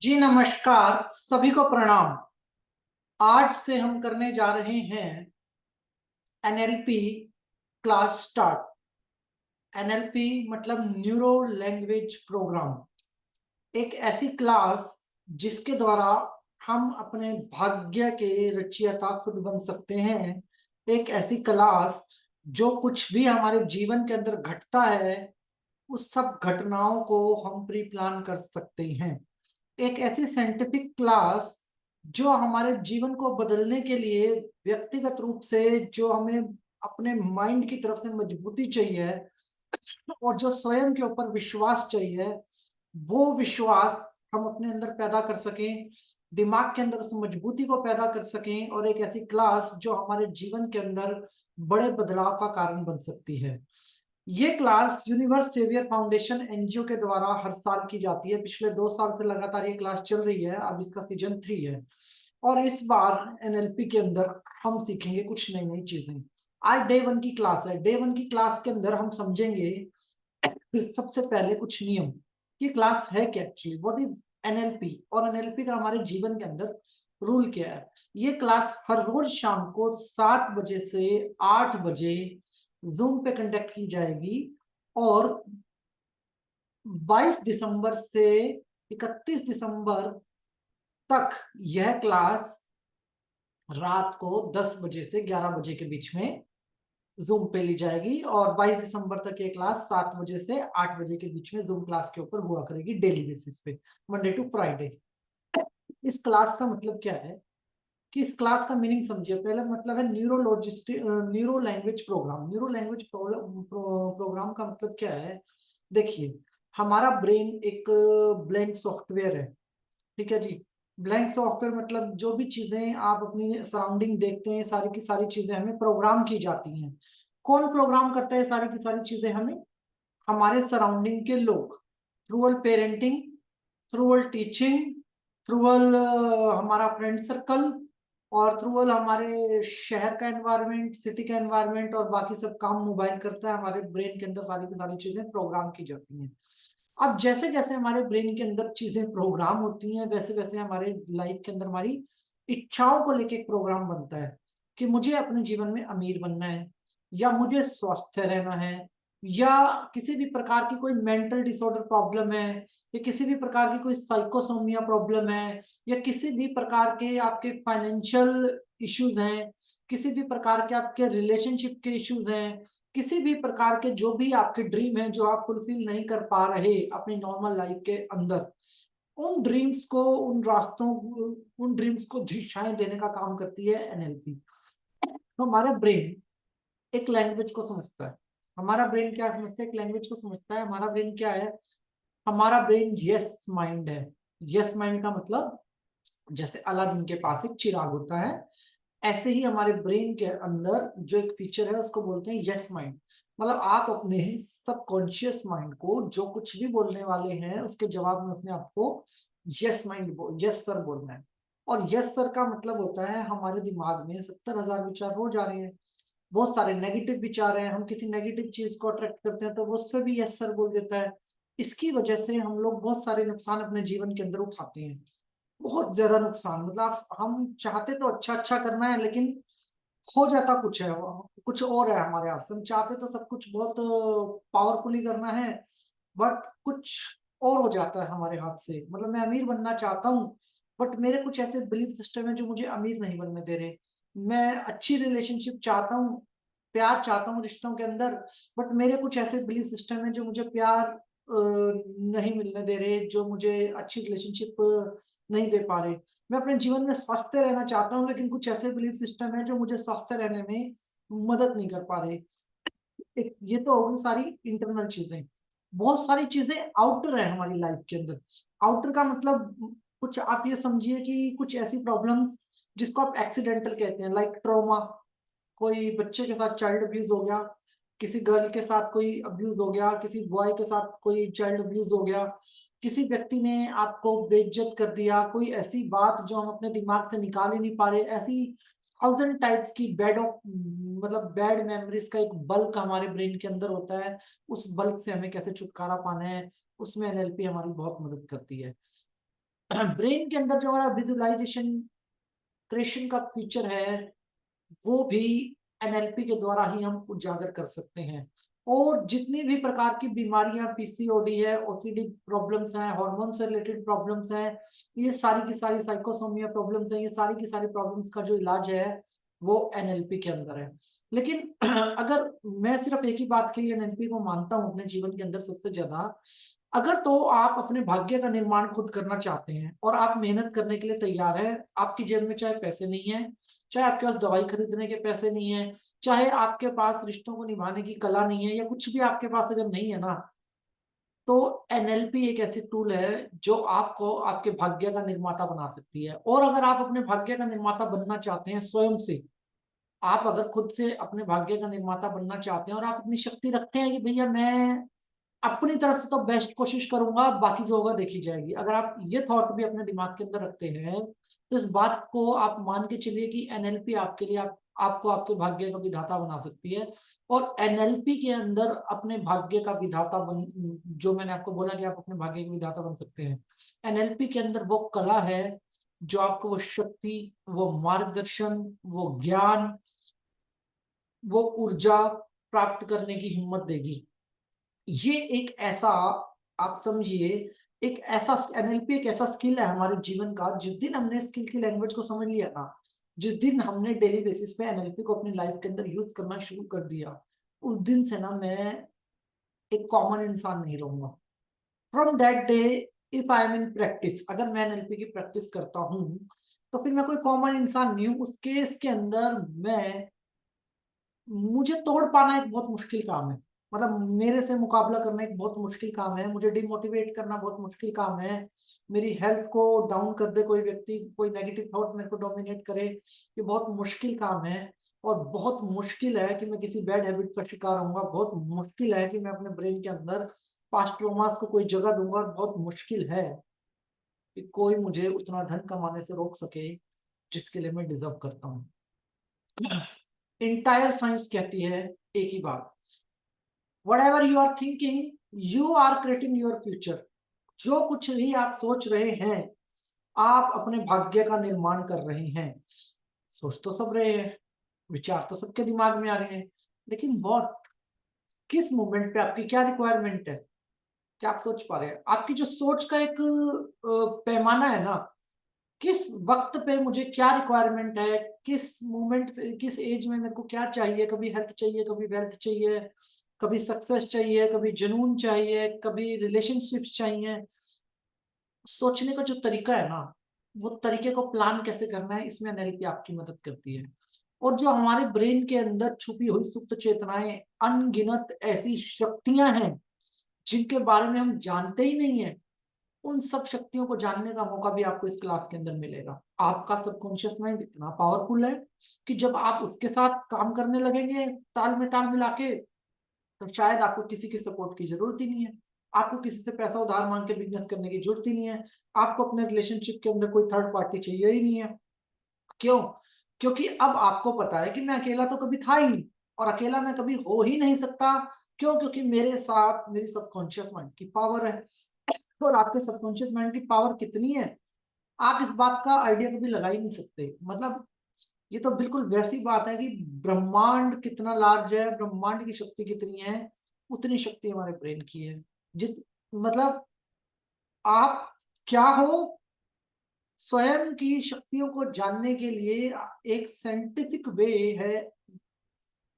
जी नमस्कार, सभी को प्रणाम। आज से हम करने जा रहे हैं एनएलपी क्लास स्टार्ट। एनएलपी मतलब न्यूरो लैंग्वेज प्रोग्राम। एक ऐसी क्लास जिसके द्वारा हम अपने भाग्य के रचयिता खुद बन सकते हैं। एक ऐसी क्लास जो कुछ भी हमारे जीवन के अंदर घटता है, उस सब घटनाओं को हम प्री प्लान कर सकते हैं। एक ऐसी साइंटिफिक क्लास जो हमारे जीवन को बदलने के लिए व्यक्तिगत रूप से जो हमें अपने माइंड की तरफ से मजबूती चाहिए और जो स्वयं के ऊपर विश्वास चाहिए, वो विश्वास हम अपने अंदर पैदा कर सकें, दिमाग के अंदर उस मजबूती को पैदा कर सकें और एक ऐसी क्लास जो हमारे जीवन के अंदर बड़े बदलाव का कारण बन सकती है। ये class universe saviour foundation NGO के द्वारा हर साल की जाती है। पिछले 2 साल से लगातार ये क्लास चल रही है। अब इसका सीजन 3 है और इस बार एनएलपी के अंदर हम सीखेंगे कुछ नई नई चीजें। आज डे 1 की क्लास है। डे 1 की क्लास के अंदर हम समझेंगे सबसे पहले कुछ नियम। ये क्लास है क्या एक्चुअली, व्हाट इज एनएलपी, और एनएलपी का हमारे जीवन के अंदर रूल क्या है। ये क्लास हर रोज शाम को 7 बजे से 8 बजे जूम पे कंडक्ट की जाएगी और 22 दिसंबर से 31 दिसंबर तक यह क्लास रात को 10 बजे से 11 बजे के बीच में जूम पे ली जाएगी और 22 दिसंबर तक ये क्लास 7 बजे से 8 बजे के बीच में जूम क्लास के ऊपर हुआ करेगी, डेली बेसिस पे, मंडे टू फ्राइडे। इस क्लास का मतलब क्या है कि इस क्लास का मीनिंग समझिए। पहले मतलब है neuro language program. Neuro language program का मतलब क्या है। देखिए, हमारा ब्रेन एक ब्लैंक सॉफ्टवेयर है, ठीक है जी। ब्लैंक सॉफ्टवेयर मतलब जो भी चीजें आप अपनी सराउंडिंग देखते हैं, सारी की सारी चीजें हमें प्रोग्राम की जाती हैं। कौन प्रोग्राम करता है सारी की सारी चीजें हमें? हमारे सराउंडिंग के लोग, through all parenting, through all teaching, through all हमारा फ्रेंड सर्कल और थ्रू ऑल हमारे शहर का एनवायरनमेंट, सिटी का एनवायरनमेंट और बाकी सब काम मोबाइल करता है। हमारे ब्रेन के अंदर सारी की सारी चीजें प्रोग्राम की जाती हैं। अब जैसे जैसे हमारे ब्रेन के अंदर चीजें प्रोग्राम होती हैं, वैसे वैसे हमारे लाइफ के अंदर हमारी इच्छाओं को लेके एक प्रोग्राम बनता है कि मुझे अपने जीवन में अमीर बनना है, या मुझे स्वस्थ रहना है, या किसी भी प्रकार की कोई मेंटल डिसऑर्डर प्रॉब्लम है, या किसी भी प्रकार की कोई साइकोसोमिया प्रॉब्लम है, या किसी भी प्रकार के आपके फाइनेंशियल इश्यूज हैं, किसी भी प्रकार के आपके रिलेशनशिप के इश्यूज हैं, किसी भी प्रकार के जो भी आपके ड्रीम है जो आप फुलफिल नहीं कर पा रहे अपनी नॉर्मल लाइफ के अंदर, उन ड्रीम्स को, उन रास्तों, उन ड्रीम्स को दिशाएं देने का काम करती है एनएलपी। तो हमारा ब्रेन एक लैंग्वेज को समझता है। हमारा ब्रेन क्या समझता है? एक लैंग्वेज को समझता है। हमारा ब्रेन क्या है? हमारा ब्रेन यस माइंड है। यस माइंड का मतलब, जैसे अलादीन के पास एक चिराग होता है, ऐसे ही हमारे ब्रेन के अंदर जो एक फीचर है उसको बोलते हैं यस माइंड। मतलब आप अपने सबकॉन्शियस माइंड को जो कुछ भी बोलने वाले हैं उसके जवाब में उसने आपको यस सर बोलना है। और यस सर का मतलब होता है हमारे दिमाग में 70,000 विचार रोज आ रहे हैं, बहुत सारे नेगेटिव विचार हैं, हम किसी नेगेटिव चीज को अट्रैक्ट करते हैं तो वो उस पर भी यस सर बोल देता है। इसकी वजह से हम लोग बहुत सारे नुकसान अपने जीवन के अंदर उठाते हैं, बहुत ज्यादा नुकसान। मतलब हम चाहते तो अच्छा अच्छा करना है, लेकिन हो जाता कुछ है, कुछ और है हमारे हाथ से। हम चाहते तो सब कुछ बहुत पावरफुली करना है, बट कुछ और हो जाता है हमारे हाथ से। मतलब मैं अमीर बनना चाहता हूँ, बट मेरे कुछ ऐसे बिलीफ सिस्टम है जो मुझे अमीर नहीं बनने दे रहे। मैं अच्छी रिलेशनशिप चाहता हूँ, प्यार चाहता हूँ रिश्तों के अंदर, बट मेरे कुछ ऐसे बिलीफ सिस्टम है जो मुझे प्यार नहीं मिलने दे रहे, जो मुझे अच्छी रिलेशनशिप नहीं दे पा रहे। मैं अपने जीवन में स्वस्थ रहना चाहता हूँ, लेकिन कुछ ऐसे बिलीफ सिस्टम है जो मुझे स्वस्थ रहने में मदद नहीं कर पा रहे। ये तो होगी सारी इंटरनल चीजें। बहुत सारी चीजें आउटर है हमारी लाइफ के अंदर। आउटर का मतलब कुछ आप ये समझिए कि कुछ ऐसी प्रॉब्लम्स जिसको आप एक्सीडेंटल कहते हैं, लाइक ट्रॉमा। कोई बच्चे के साथ चाइल्ड अब्यूज हो गया, किसी गर्ल के साथ कोई अब्यूज हो गया, किसी बॉय के साथ कोई चाइल्ड अब्यूज हो गया, किसी व्यक्ति ने आपको बेइज्जत कर दिया, कोई ऐसी बात जो हम अपने दिमाग से निकाल ही नहीं पा रहे। ऐसी 1000 टाइप्स की मतलब बैड मेमोरीज का एक बल्क हमारे ब्रेन के अंदर होता है। उस बल्क से हमें कैसे छुटकारा पाना है, उसमें एनएलपी हमारी बहुत मदद करती है। ब्रेन के अंदर जो हमारा विजुअलाइजेशन क्रिएशन का फीचर है, वो भी एनएलपी के द्वारा ही हम उजागर कर सकते हैं। और जितनी भी प्रकार की बीमारियां, पीसीओडी है, ओसीडी प्रॉब्लम्स हैं, हार्मोन से रिलेटेड प्रॉब्लम्स हैं, ये सारी की सारी साइकोसोमिया प्रॉब्लम्स हैं, ये सारी की सारी प्रॉब्लम्स का जो इलाज है वो एनएलपी के अंदर है। लेकिन अगर मैं सिर्फ एक ही बात के लिए एनएलपी को मानता हूं अपने जीवन के अंदर सबसे ज्यादा, अगर तो आप अपने भाग्य का निर्माण खुद करना चाहते हैं और आप मेहनत करने के लिए तैयार है, आपकी जेब में चाहे पैसे नहीं है, चाहे आपके पास दवाई खरीदने के पैसे नहीं है, चाहे आपके पास रिश्तों को निभाने की कला नहीं है, या कुछ भी आपके पास अगर नहीं है ना, तो एनएलपी एक ऐसी टूल है जो आपको आपके भाग्य का निर्माता बना सकती है। और अगर आप अपने भाग्य का निर्माता बनना चाहते हैं स्वयं से, आप अगर खुद से अपने भाग्य का निर्माता बनना चाहते हैं और आप इतनी शक्ति रखते हैं कि भैया मैं अपनी तरफ से तो बेस्ट कोशिश करूंगा, बाकी जो होगा देखी जाएगी, अगर आप ये थॉट भी अपने दिमाग के अंदर रखते हैं, तो इस बात को आप मान के चलिए कि एनएलपी आपके लिए आपको आपके भाग्य का विधाता बना सकती है। और एनएलपी के अंदर अपने भाग्य का विधाता बन, जो मैंने आपको बोला कि आप अपने भाग्य के विधाता बन सकते हैं, एनएलपी के अंदर वो कला है जो आपको वो शक्ति, वो मार्गदर्शन, वो ज्ञान, वो ऊर्जा प्राप्त करने की हिम्मत देगी। ये एक ऐसा, आप समझिए, एक ऐसा एनएलपी एक ऐसा स्किल है हमारे जीवन का, जिस दिन हमने स्किल की लैंग्वेज को समझ लिया ना, जिस दिन हमने डेली बेसिस पे एनएलपी को अपनी लाइफ के अंदर यूज करना शुरू कर दिया, उस दिन से ना मैं एक कॉमन इंसान नहीं रहूंगा। From that day, if I am in practice, अगर मैं एनएलपी की प्रैक्टिस करता हूँ, तो फिर मैं कोई कॉमन इंसान नहीं हूँ। उस केस के अंदर मैं, मुझे तोड़ पाना एक बहुत मुश्किल काम है, मतलब मेरे से मुकाबला करना एक बहुत मुश्किल काम है, मुझे डिमोटिवेट करना बहुत मुश्किल काम है, मेरी हेल्थ को डाउन कर दे कोई व्यक्ति, कोई नेगेटिव थॉट मेरे को डोमिनेट करे, ये बहुत मुश्किल काम है। और बहुत मुश्किल है कि मैं किसी बैड हैबिट का शिकार होऊंगा, बहुत मुश्किल है कि मैं अपने ब्रेन के अंदर पास्ट ट्रोमास को कोई जगह दूंगा, और बहुत मुश्किल है कि कोई मुझे उतना धन कमाने से रोक सके जिसके लिए मैं डिजर्व करता हूँ। इंटायर साइंस कहती है एक ही बात, whatever you are thinking, you are creating your future। जो कुछ भी आप सोच रहे हैं, आप अपने भाग्य का निर्माण कर रहे हैं। सोच तो सब रहे हैं, विचार तो सबके दिमाग में आ रहे हैं, लेकिन व्हाट, किस मोमेंट पे आपकी क्या रिक्वायरमेंट है, क्या आप सोच पा रहे हैं? आपकी जो सोच का एक पैमाना है ना, किस वक्त पे मुझे क्या रिक्वायरमेंट है, किस मोमेंट पे, किस एज में मेरे को क्या चाहिए, कभी हेल्थ चाहिए, कभी वेल्थ चाहिए, कभी सक्सेस चाहिए, कभी जुनून चाहिए, कभी रिलेशनशिप्स चाहिए। सोचने का जो तरीका है ना, वो तरीके को प्लान कैसे करना है, इसमें एनएलपी आपकी मदद करती है। और जो हमारे ब्रेन के अंदर छुपी हुई सुप्त चेतनाएं, अनगिनत ऐसी शक्तियां हैं जिनके बारे में हम जानते ही नहीं है, उन सब शक्तियों को जानने का मौका भी आपको इस क्लास के अंदर मिलेगा। आपका सबकॉन्शियस माइंड इतना पावरफुल है कि जब आप उसके साथ काम करने लगेंगे ताल में ताल मिला के, तो शायद आपको किसी की सपोर्ट की जरूरत ही नहीं है, आपको किसी से पैसा उधार मांग के बिजनेस करने की जरूरत ही नहीं है, आपको अपने रिलेशनशिप के अंदर कोई थर्ड पार्टी चाहिए ही नहीं है। क्यों? क्योंकि अब आपको पता है कि मैं अकेला तो कभी था ही नहीं, और अकेला मैं कभी हो ही नहीं सकता। क्यों? क्योंकि मेरे साथ मेरी सबकॉन्शियस माइंड की पावर है। और आपके सबकॉन्शियस माइंड की पावर कितनी है, आप इस बात का आइडिया कभी लगा ही नहीं सकते। मतलब ये तो बिल्कुल वैसी बात है कि ब्रह्मांड कितना लार्ज है, ब्रह्मांड की शक्ति कितनी है, उतनी शक्ति हमारे ब्रेन की है। जित मतलब आप क्या हो, स्वयं की शक्तियों को जानने के लिए एक साइंटिफिक वे है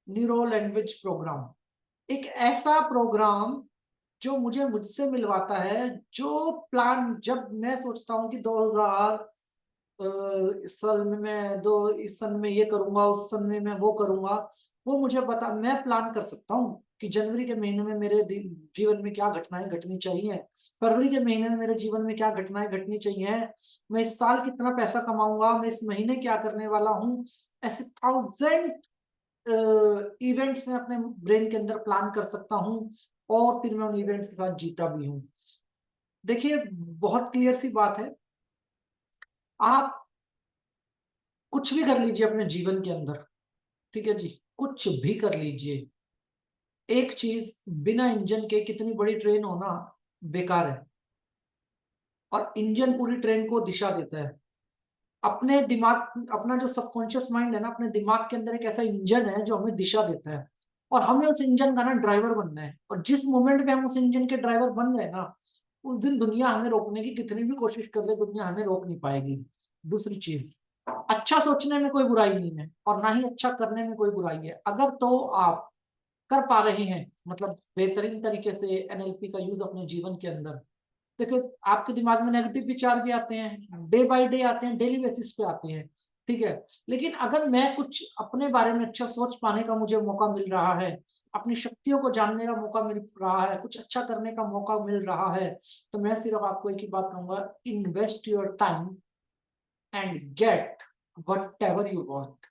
न्यूरो लैंग्वेज प्रोग्राम। एक ऐसा प्रोग्राम जो मुझे मुझसे मिलवाता है, जो प्लान जब मैं सोचता हूँ कि 2000 इस साल में मैं दो इस सन में ये करूंगा, उस सन में मैं वो करूंगा, वो मुझे बता, मैं प्लान कर सकता हूँ कि जनवरी के महीने में मेरे जीवन में क्या घटनाएं घटनी चाहिए, फरवरी के महीने में मेरे जीवन में क्या घटनाएं घटनी चाहिए, मैं इस साल कितना पैसा कमाऊंगा, मैं इस महीने क्या करने वाला हूँ। ऐसे 1000 इवेंट्स में अपने ब्रेन के अंदर प्लान कर सकता हूँ, और फिर मैं उन इवेंट्स के साथ जीता भी हूँ। देखिए, बहुत क्लियर सी बात है, आप कुछ भी कर लीजिए अपने जीवन के अंदर, ठीक है जी, कुछ भी कर लीजिए, एक चीज, बिना इंजन के कितनी बड़ी ट्रेन होना बेकार है। और इंजन पूरी ट्रेन को दिशा देता है। अपने दिमाग, अपना जो सबकॉन्शियस माइंड है ना, अपने दिमाग के अंदर एक ऐसा इंजन है जो हमें दिशा देता है, और हमें उस इंजन का ना ड्राइवर बनना है। और जिस मोमेंट पे हम उस इंजन के ड्राइवर बन गए ना, उस दिन दुनिया हमें रोकने की कितनी भी कोशिश कर ले, दुनिया हमें रोक नहीं पाएगी। दूसरी चीज, अच्छा सोचने में कोई बुराई नहीं है और ना ही अच्छा करने में कोई बुराई है। अगर तो आप कर पा रहे हैं, मतलब बेहतरीन तरीके से एनएलपी का यूज अपने जीवन के अंदर, देखो आपके दिमाग में नेगेटिव विचार भी आते हैं, डे बाय डे आते हैं, डेली बेसिस पे आते हैं, ठीक है। लेकिन अगर मैं कुछ अपने बारे में अच्छा सोच पाने का मुझे मौका मिल रहा है, अपनी शक्तियों को जानने का मौका मिल रहा है, कुछ अच्छा करने का मौका मिल रहा है, तो मैं सिर्फ आपको एक ही बात कहूंगा, invest your time and get what ever you want.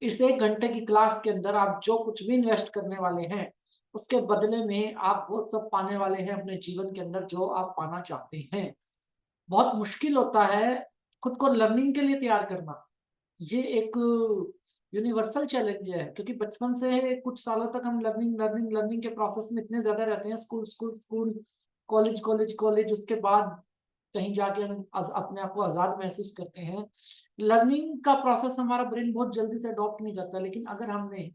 इस 1 घंटे की क्लास के अंदर आप जो कुछ भी इन्वेस्ट करने वाले हैं, उसके बदले में आप वो सब पाने वाले हैं अपने जीवन के अंदर जो आप पाना चाहते हैं। बहुत मुश्किल होता है खुद को लर्निंग के लिए तैयार करना। ये एक यूनिवर्सल चैलेंज है, क्योंकि बचपन से कुछ सालों तक हम लर्निंग लर्निंग लर्निंग के प्रोसेस में इतने ज्यादा रहते हैं, school school school, college college college, उसके बाद कहीं जाके हम अपने आप को आजाद महसूस करते हैं। लर्निंग का प्रोसेस हमारा ब्रेन बहुत जल्दी से अडॉप्ट नहीं करता, लेकिन अगर हमने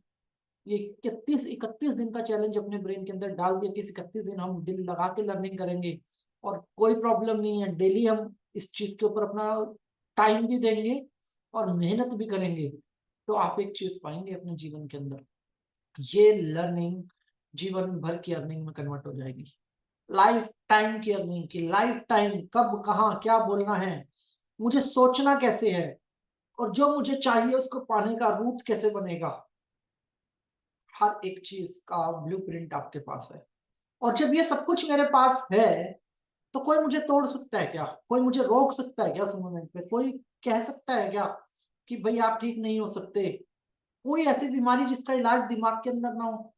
ये 31 दिन का चैलेंज अपने ब्रेन के अंदर डाल दिया कि इस 31 दिन हम दिल लगा के लर्निंग करेंगे और कोई प्रॉब्लम नहीं है, डेली हम इस चीज के ऊपर अपना टाइम भी देंगे और मेहनत भी करेंगे, तो आप एक चीज पाएंगे अपने जीवन के अंदर, ये लर्निंग जीवन भर की अर्निंग में कन्वर्ट हो जाएगी। लाइफ टाइम की अर्निंग की, लाइफ टाइम कब कहाँ क्या बोलना है, मुझे सोचना कैसे है, और जो मुझे चाहिए उसको पाने का रूट कैसे बनेगा, हर एक चीज का ब्लूप्रिंट आपके पास है। और जब ये सब कुछ मेरे पास है, तो कोई मुझे तोड़ सकता है क्या? कोई मुझे रोक सकता है क्या उस मोमेंट पे? कोई कह सकता है क्या कि भाई आप ठीक नहीं हो सकते? कोई ऐसी बीमारी जिसका इलाज दिमाग के अंदर ना हो?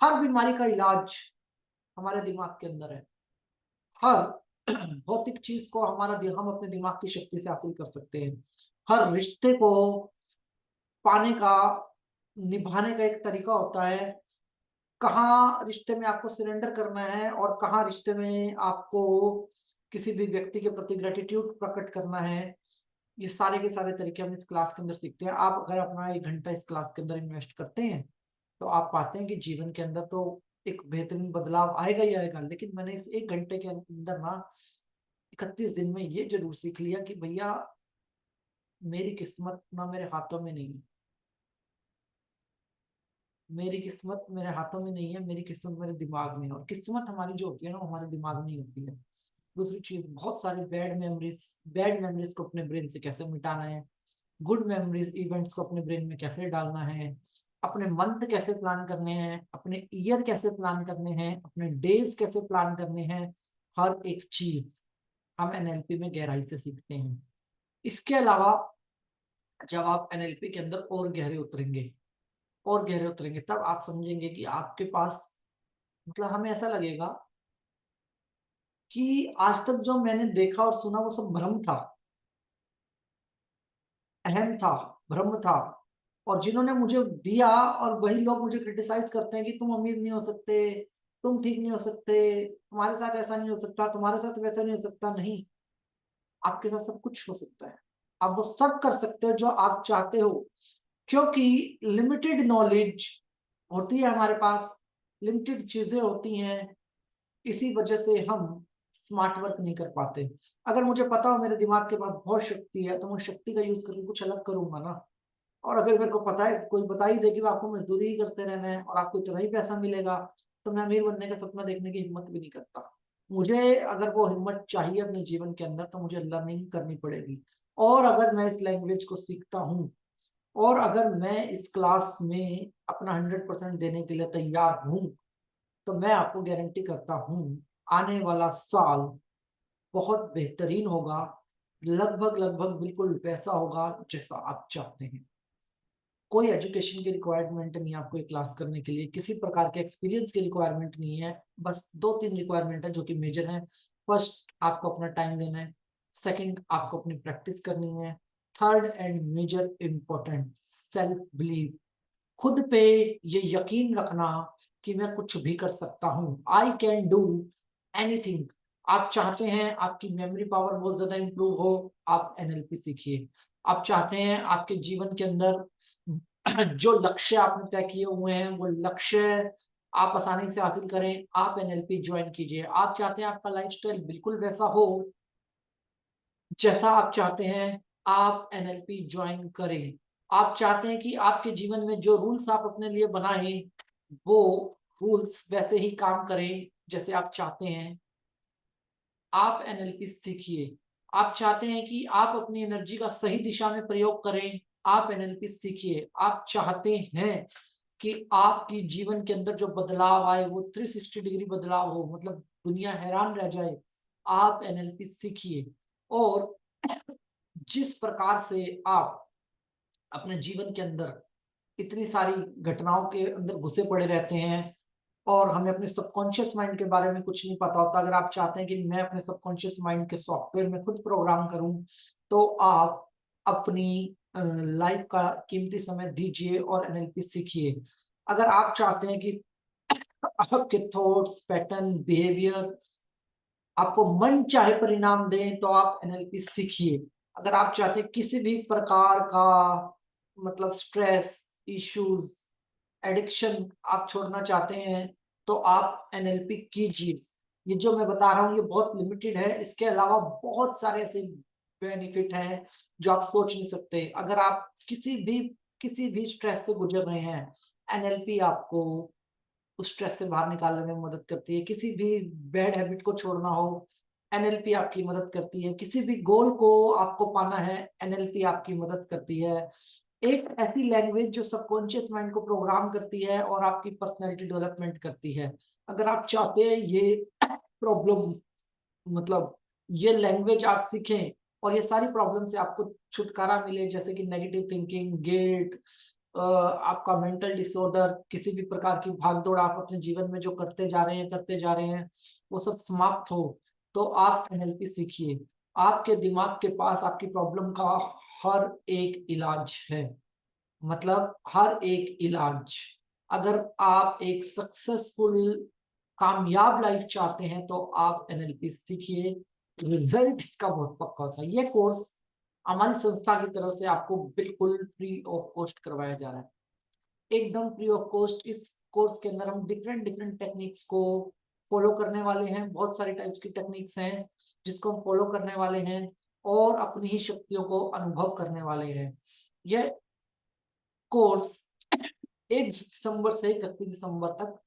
हर बीमारी का इलाज हमारे दिमाग के अंदर है। हर भौतिक चीज को हम अपने दिमाग की शक्ति से हासिल कर सकते हैं। हर रिश्ते को पाने का, निभाने का एक तरीका होता है। कहाँ रिश्ते में आपको सरेंडर करना है और कहाँ रिश्ते में आपको किसी भी व्यक्ति के प्रति ग्रेटिट्यूड प्रकट करना है, ये सारे के सारे तरीके हम इस क्लास के अंदर सीखते हैं। आप अगर अपना 1 घंटा इस क्लास के अंदर इन्वेस्ट करते हैं, तो आप पाते हैं कि जीवन के अंदर तो एक बेहतरीन बदलाव आएगा ही आएगा। लेकिन मैंने इस 1 घंटे के अंदर ना 31 दिन में ये जरूर सीख लिया कि भैया मेरी किस्मत ना मेरे हाथों में नहीं है, मेरी किस्मत मेरे हाथों में नहीं है, मेरी किस्मत मेरे दिमाग में है। और किस्मत हमारी जो होती है ना, वो हमारे दिमाग में ही होती है। दूसरी चीज, बहुत सारी बैड मेमोरीज को अपने ब्रेन से कैसे मिटाना है, गुड मेमोरीज इवेंट्स को अपने ब्रेन में कैसे डालना है, अपने मंथ कैसे प्लान करने हैं, अपने ईयर कैसे प्लान करने हैं, अपने डेज कैसे प्लान करने हैं, हर एक चीज हम एनएलपी में गहराई से सीखते हैं। इसके अलावा जब आप एनएलपी के अंदर और गहरे उतरेंगे, तब आप समझेंगे कि आपके पास, मतलब हमें ऐसा लगेगा कि आज तक जो मैंने देखा और सुना वो सब भ्रम था, अहम था, भ्रम था। और जिन्होंने मुझे दिया, और वही लोग मुझे क्रिटिसाइज करते हैं कि तुम अमीर नहीं हो सकते, तुम ठीक नहीं हो सकते, तुम्हारे साथ ऐसा नहीं हो सकता, तुम्हारे साथ वैसा नहीं हो सकता। नहीं, आपके साथ सब कुछ हो सकता है। आप वो सब कर सकते हो जो आप चाहते हो, क्योंकि लिमिटेड नॉलेज होती है हमारे पास, लिमिटेड चीजें होती हैं। इसी वजह से हम स्मार्ट वर्क नहीं कर पाते। अगर मुझे पता हो मेरे दिमाग के पास बहुत शक्ति है, तो मैं शक्ति का यूज करके कुछ अलग करूंगा ना। और अगर मेरे को पता है, कोई बता ही दे कि आपको मजदूरी ही करते रहना है और आपको इतना ही पैसा मिलेगा, तो मैं अमीर बनने का सपना देखने की हिम्मत भी नहीं करता। मुझे अगर वो हिम्मत चाहिए अपने जीवन के अंदर, तो मुझे लर्निंग करनी पड़ेगी। और अगर मैं इस लैंग्वेज को सीखता हूँ, और अगर मैं इस क्लास में अपना 100% देने के लिए तैयार हूँ, तो मैं आपको गारंटी करता हूँ आने वाला साल बहुत बेहतरीन होगा। लगभग लगभग बिल्कुल वैसा होगा जैसा आप चाहते हैं। कोई एजुकेशन की रिक्वायरमेंट नहीं है आपको ये क्लास करने के लिए, किसी प्रकार के एक्सपीरियंस की रिक्वायरमेंट नहीं है। बस 2-3 रिक्वायरमेंट है जो कि मेजर है। फर्स्ट, आपको अपना टाइम देना है। सेकंड, आपको अपनी प्रैक्टिस करनी है। Third and major important, self believe, खुद पे ये यकीन रखना कि मैं कुछ भी कर सकता हूँ, आई कैन डू एनीथिंग। आप चाहते हैं आपकी मेमोरी पावर बहुत ज़्यादा इम्प्रूव हो, आप एनएलपी सीखिए। आप चाहते हैं आपके जीवन के अंदर जो लक्ष्य आपने तय किए हुए हैं, वो लक्ष्य आप आसानी से हासिल करें, आप एनएलपी जॉइन कीजिए। आप चाहते हैं आपका लाइफ़स्टाइल बिल्कुल वैसा हो, जैसा आप चाहते हैं, आप एनएलपी जॉइन करें। आप चाहते हैं कि आपके जीवन में जो रूल्स आप अपने लिए बनाएँ, वो रूल्स वैसे ही काम करें, जैसे आप चाहते हैं। आप एनएलपी सीखिए। आप चाहते हैं कि आप अपनी एनर्जी का सही दिशा में प्रयोग करें, आप एनएलपी सीखिए। आप चाहते हैं कि आपकी जीवन के अंदर जो बदलाव आए वो 360 डिग्री बदलाव हो, मतलब दुनिया हैरान रह जाए, आप एनएलपी सीखिए। और जिस प्रकार से आप अपने जीवन के अंदर इतनी सारी घटनाओं के अंदर घुसे पड़े रहते हैं और हमें अपने सबकॉन्शियस माइंड के बारे में कुछ नहीं पता होता। अगर आप चाहते हैं कि मैं अपने सबकॉन्शियस माइंड के सॉफ्टवेयर में खुद प्रोग्राम करूँ, तो आप अपनी लाइफ़ का कीमती समय दीजिए और एनएलपी सीखिए। अगर आप चाहते हैं कि आपके थॉट्स, पैटर्न, बिहेवियर आपको मनचाहे परिणाम दें, तो आप एनएलपी सीखिए। अगर आप चाहते हैं किसी भी प्रकार का मतलब स्ट्रेस, इश्यूज़, एडिक्शन आप छोड़ना चाहते हैं, तो आप एनएलपी कीजिए। ये जो मैं बता रहा हूँ, ये बहुत लिमिटेड है, इसके अलावा बहुत सारे ऐसे बेनिफिट हैं, जो आप सोच नहीं सकते। अगर आप किसी भी स्ट्रेस से गुज़र रहे हैं, एनएलपी आपको उस स्ट्रेस से बाहर निकालने में मदद करती है। किसी भी बैड हैबिट को छोड़ना हो, एनएलपी आपकी मदद करती है। किसी भी गोल को आपको पाना है, एनएलपी आपकी मदद करती है। एक ऐसी लैंग्वेज जो सबकॉन्शियस माइंड को प्रोग्राम करती है और आपकी पर्सनैलिटी डेवलपमेंट करती है। अगर आप चाहते हैं ये प्रॉब्लम मतलब ये लैंग्वेज आप सीखें और ये सारी प्रॉब्लम से आपको छुटकारा मिले, जैसे कि नेगेटिव थिंकिंग, गिल्ट, आपका मेंटल डिसऑर्डर, किसी भी प्रकार की भाग-दौड़ आप अपने जीवन में जो करते जा रहे हैं, वो सब समाप्त हो, तो आप एनएलपी सीखिए। आपके दिमाग के पास आपकी प्रॉब्लम का हर एक इलाज है। मतलब हर एक इलाज। अगर आप एक सक्सेसफुल कामयाब लाइफ चाहते हैं, तो आप एनएलपी सीखिए। रिज़ल्ट इसका बहुत पक्का होता है। ये कोर्स हमारी संस्था की तरफ से आपको बिल्कुल फ्री ऑफ कॉस्ट करवाया जा रहा है। एकदम फ्री ऑफ कॉस्ट। इस कोर्स के अंदर हम डिफरेंट डिफरेंट टेक्निक्स को फॉलो करने वाले हैं। बहुत सारी टाइप्स की टेक्निक्स हैं, जिसको हम फॉलो करने वाले हैं और अपनी ही शक्तियों को अनुभव करने वाले हैं। यह कोर्स 1 दिसंबर से 31 दिसंबर तक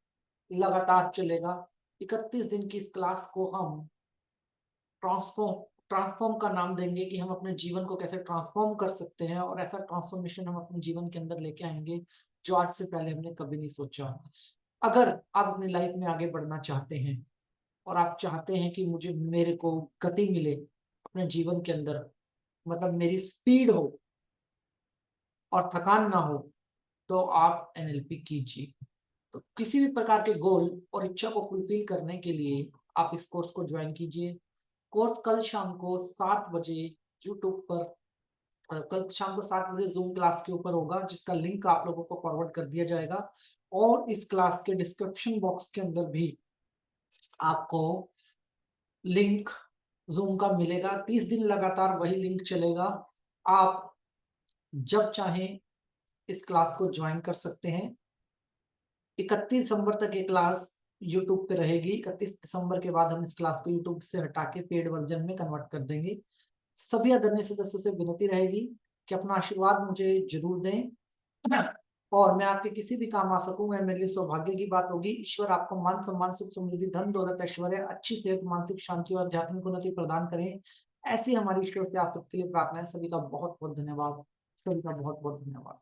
लगातार चलेगा। 31 दिन की इस क्लास को हम ट्रांसफ़ॉर्म ट्रांसफ़ॉर्म का नाम देंगे कि हम अपने जीवन को कैसे ट्रांसफ़ॉर्म कर सकते हैं और ऐसा ट्रांसफ़ॉर्मेशन हम अपने जीवन के अंदर लेके आएँगे, जो आज से पहले हमने कभी नहीं सोचा। अगर आप अपनी लाइफ़ में आगे बढ़ना चाहते हैं और आप चाहते हैं कि मेरे को गति मिले अपने जीवन के अंदर, मतलब मेरी स्पीड हो और थकान ना हो, तो आप एनएलपी कीजिए। तो किसी भी प्रकार के गोल और इच्छा को फुलफ़िल करने के लिए आप इस कोर्स को जॉइन कीजिए। कोर्स कल शाम को 7 बजे यूट्यूब पर कल शाम को 7 बजे ज़ूम क्लास के ऊपर होगा, जिसका लिंक आप लोगों को फॉरवर्ड कर दिया जाएगा और इस क्लास के डिस्क्रिप्शन बॉक्स के अंदर भी आपको लिंक ज़ूम का मिलेगा। 30 दिन लगातार वही लिंक चलेगा। आप जब चाहें इस क्लास को जॉइन कर सकते हैं। 31 दिसंबर तक ये क्लास यूट्यूब पे रहेगी। 31 दिसंबर के बाद हम इस क्लास को यूट्यूब से हटा के पेड वर्ज़न में कन्वर्ट कर देंगे। सभी आदरणीय सदस्यों से विनती रहेगी कि अपना आशीर्वाद मुझे ज़रूर दें और मैं आपके किसी भी काम आ सकूँ, वह मेरे लिए सौभाग्य की बात होगी। ईश्वर आपको मान-सम्मान, सुख-समृद्धि, धन-दौलत, ऐश्वर्य, अच्छी सेहत, मानसिक शांति और आध्यात्मिक उन्नति प्रदान करें। ऐसी हमारी ईश्वर से आप सबके लिए प्रार्थना है। सभी का बहुत-बहुत धन्यवाद। सभी का बहुत-बहुत धन्यवाद।